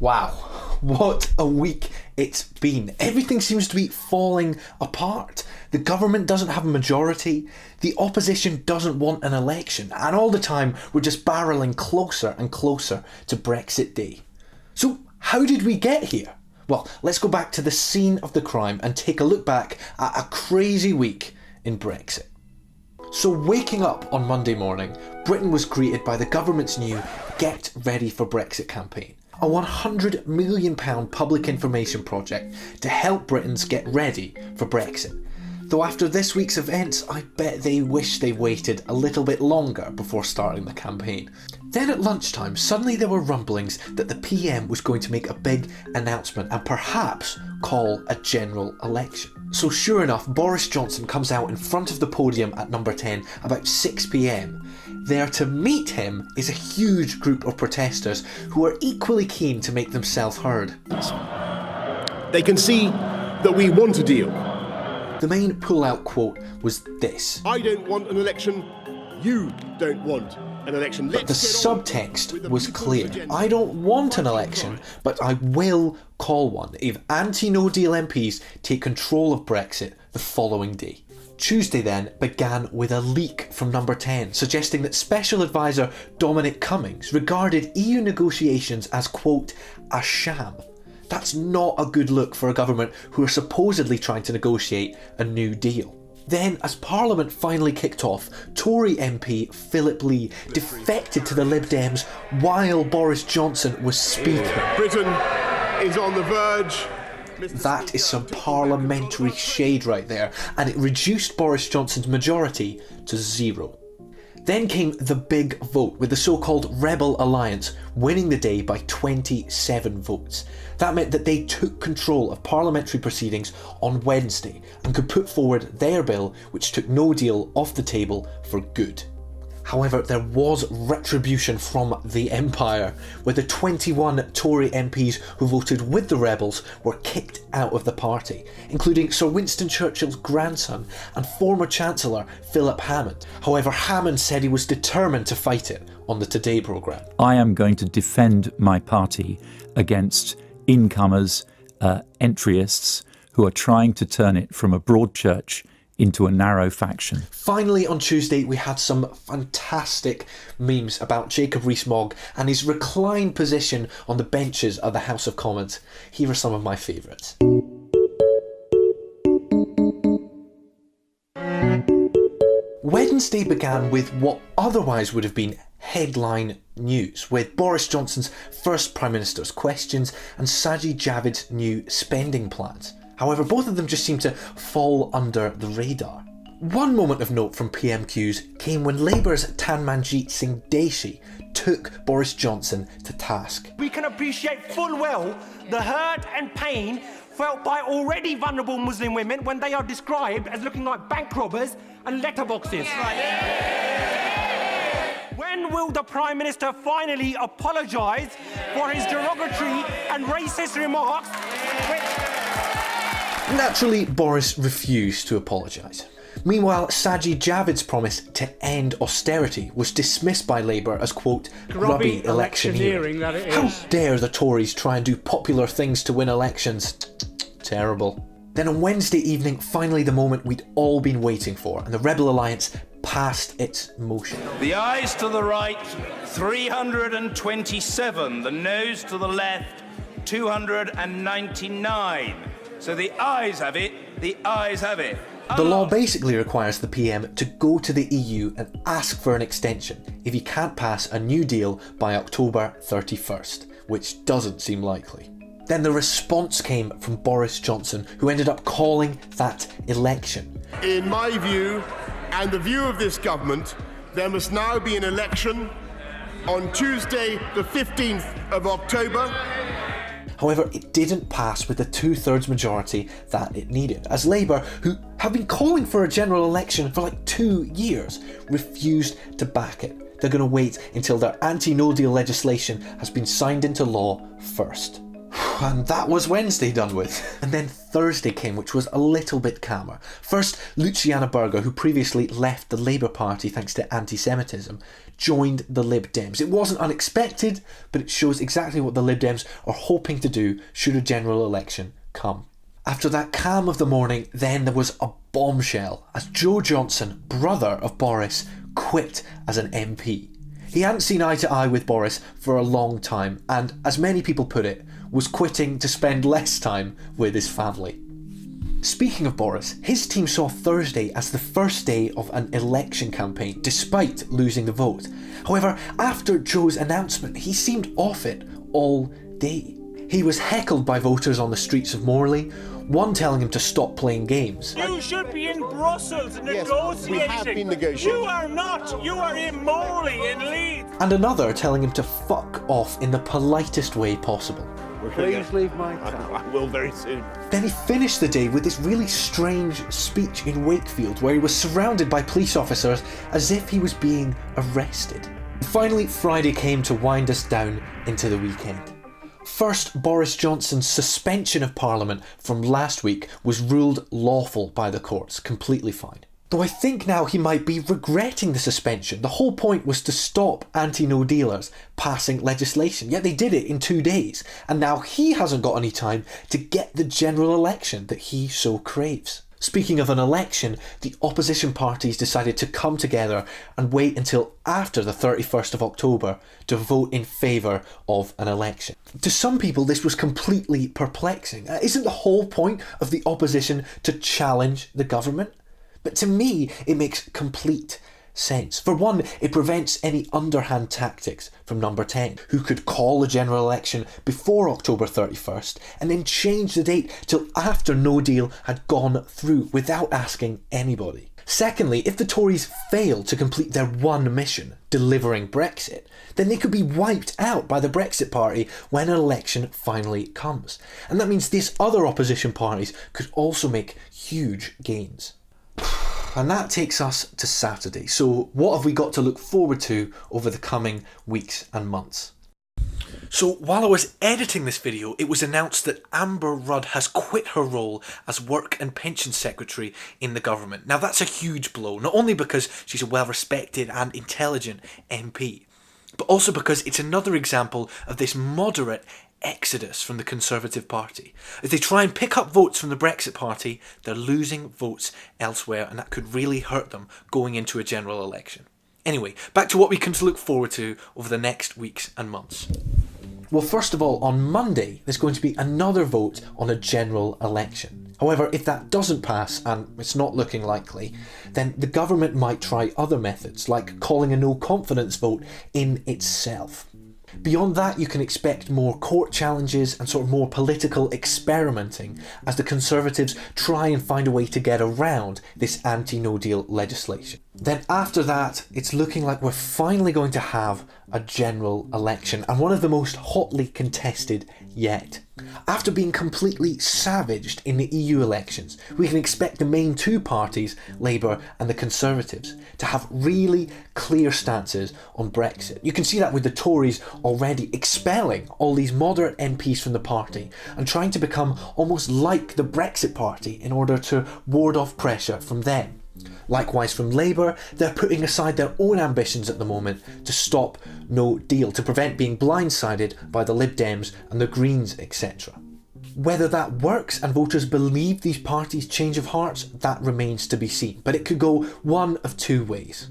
Wow, what a week it's been. Everything seems to be falling apart. The government doesn't have a majority, the opposition doesn't want an election, and all the time we're just barrelling closer and closer to Brexit Day. So how did we get here? Well, let's go back to the scene of the crime and take a look back at a crazy week in Brexit. So waking up on Monday morning, Britain was greeted by the government's new Get Ready for Brexit campaign. A £100 million public information project to help Britons get ready for Brexit. Though after this week's events, I bet they wish they waited a little bit longer before starting the campaign. Then at lunchtime, suddenly there were rumblings that the PM was going to make a big announcement and perhaps call a general election. So sure enough, Boris Johnson comes out in front of the podium at number 10 about 6 PM. There to meet him is a huge group of protesters who are equally keen to make themselves heard. They can see that we want a deal. The main pull-out quote was this: I don't want an election, you don't want an election. But the subtext was clear. I don't want an election, but I will call one if anti-no deal MPs take control of Brexit the following day. Tuesday then began with a leak from number 10 suggesting that Special Advisor Dominic Cummings regarded EU negotiations as, quote, a sham. That's not a good look for a government who are supposedly trying to negotiate a new deal. Then, as Parliament finally kicked off, Tory MP Philip Lee defected to the Lib Dems while Boris Johnson was speaking. Britain is on the verge. That is some parliamentary shade right there, and it reduced Boris Johnson's majority to 0. Then came the big vote, with the so-called Rebel Alliance winning the day by 27 votes. That meant that they took control of parliamentary proceedings on Wednesday and could put forward their bill, which took no deal off the table for good. However, there was retribution from the Empire, where the 21 Tory MPs who voted with the rebels were kicked out of the party, including Sir Winston Churchill's grandson and former Chancellor Philip Hammond. However, Hammond said he was determined to fight it on the Today programme. I am going to defend my party against incomers, entryists who are trying to turn it from a broad church into a narrow faction. Finally, on Tuesday, we had some fantastic memes about Jacob Rees-Mogg and his reclined position on the benches of the House of Commons. Here are some of my favourites. Wednesday began with what otherwise would have been headline news, with Boris Johnson's first Prime Minister's questions and Sajid Javid's new spending plans. However, both of them just seemed to fall under the radar. One moment of note from PMQs came when Labour's Tanmanjeet Singh Deshi took Boris Johnson to task. We can appreciate full well the hurt and pain felt by already vulnerable Muslim women when they are described as looking like bank robbers and letterboxes. When will the Prime Minister finally apologise for his derogatory and racist remarks? Naturally, Boris refused to apologise. Meanwhile, Sajid Javid's promise to end austerity was dismissed by Labour as, quote, grubby electioneering. How dare the Tories try and do popular things to win elections? Terrible. Then on Wednesday evening, finally the moment we'd all been waiting for, and the Rebel Alliance passed its motion. The ayes to the right, 327. The noes to the left, 299. So the ayes have it, the ayes have it. The law basically requires the PM to go to the EU and ask for an extension if he can't pass a new deal by October 31st, which doesn't seem likely. Then the response came from Boris Johnson, who ended up calling that election. In my view, and the view of this government, there must now be an election on Tuesday, the 15th of October. However, it didn't pass with the 2/3 majority that it needed, as Labour, who have been calling for a general election for like 2 years, refused to back it. They're going to wait until their anti-no deal legislation has been signed into law first. And that was Wednesday done with. And then Thursday came, which was a little bit calmer. First, Luciana Berger, who previously left the Labour Party thanks to anti-Semitism, joined the Lib Dems. It wasn't unexpected, but it shows exactly what the Lib Dems are hoping to do should a general election come. After that calm of the morning, then there was a bombshell as Joe Johnson, brother of Boris, quit as an MP. He hadn't seen eye to eye with Boris for a long time and, as many people put it, was quitting to spend less time with his family. Speaking of Boris, his team saw Thursday as the first day of an election campaign despite losing the vote. However, after Joe's announcement, he seemed off it all day. He was heckled by voters on the streets of Morley, one telling him to stop playing games. You should be in Brussels negotiating. Yes, we have been negotiating. You are not. You are in Morley in Leeds. And another telling him to fuck off in the politest way possible. Please leave my town. I will very soon. Then he finished the day with this really strange speech in Wakefield where he was surrounded by police officers as if he was being arrested. Finally, Friday came to wind us down into the weekend. First, Boris Johnson's suspension of Parliament from last week was ruled lawful by the courts, completely fine. Though I think now he might be regretting the suspension. The whole point was to stop anti-no dealers passing legislation, yet they did it in 2 days, and now he hasn't got any time to get the general election that he so craves. Speaking of an election, the opposition parties decided to come together and wait until after the 31st of October to vote in favour of an election. To some people this was completely perplexing. Isn't the whole point of the opposition to challenge the government? But to me, it makes complete sense. For one, it prevents any underhand tactics from Number 10, who could call a general election before October 31st and then change the date till after no deal had gone through without asking anybody. Secondly, if the Tories fail to complete their one mission, delivering Brexit, then they could be wiped out by the Brexit party when an election finally comes. And that means these other opposition parties could also make huge gains. And that takes us to Saturday. So what have we got to look forward to over the coming weeks and months? So while I was editing this video, it was announced that Amber Rudd has quit her role as Work and Pension Secretary in the government. Now that's a huge blow, not only because she's a well-respected and intelligent MP, but also because it's another example of this moderate exodus from the Conservative Party. As they try and pick up votes from the Brexit Party, they're losing votes elsewhere, and that could really hurt them going into a general election. Anyway, back to what we can look forward to over the next weeks and months. Well, first of all, on Monday, there's going to be another vote on a general election. However, if that doesn't pass, and it's not looking likely, then the government might try other methods, like calling a no-confidence vote in itself. Beyond that, you can expect more court challenges and sort of more political experimenting as the Conservatives try and find a way to get around this anti-no deal legislation. Then after that, it's looking like we're finally going to have a general election, and one of the most hotly contested yet. After being completely savaged in the EU elections, we can expect the main two parties, Labour and the Conservatives, to have really clear stances on Brexit. You can see that with the Tories already expelling all these moderate MPs from the party and trying to become almost like the Brexit party in order to ward off pressure from them. Likewise from Labour, they're putting aside their own ambitions at the moment to stop no deal, to prevent being blindsided by the Lib Dems and the Greens, etc. Whether that works and voters believe these parties' change of hearts, that remains to be seen, but it could go one of two ways.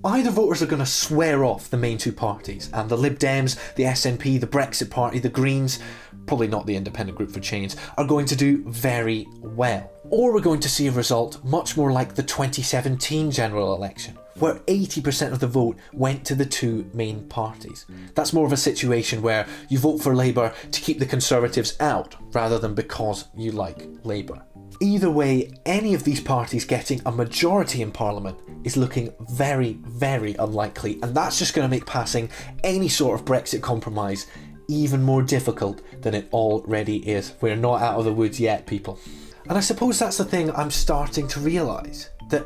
Either voters are going to swear off the main two parties, and the Lib Dems, the SNP, the Brexit Party, the Greens, probably not the Independent Group for Change, are going to do very well. Or we're going to see a result much more like the 2017 general election, where 80% of the vote went to the two main parties. That's more of a situation where you vote for Labour to keep the Conservatives out, rather than because you like Labour. Either way, any of these parties getting a majority in Parliament is looking very, very unlikely, and that's just going to make passing any sort of Brexit compromise even more difficult than it already is. We're not out of the woods yet, people. And I suppose that's the thing I'm starting to realise, that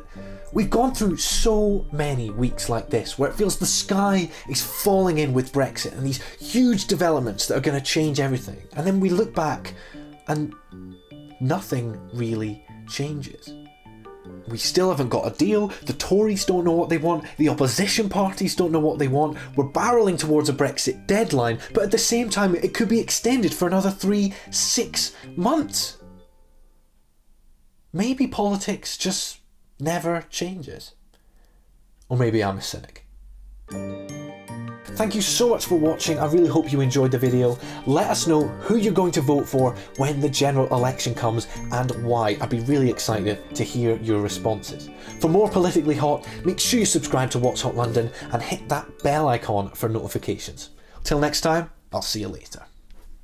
We've gone through so many weeks like this where it feels the sky is falling in with Brexit and these huge developments that are going to change everything. And then we look back and nothing really changes. We still haven't got a deal, the Tories don't know what they want, the opposition parties don't know what they want, we're barrelling towards a Brexit deadline, but at the same time it could be extended for another 3-6 months. Maybe politics just never changes. Or maybe I'm a cynic. Thank you so much for watching. I really hope you enjoyed the video. Let us know who you're going to vote for when the general election comes and why. I'd be really excited to hear your responses. For more Politically Hot, make sure you subscribe to What's Hot London and hit that bell icon for notifications. Till next time, I'll see you later.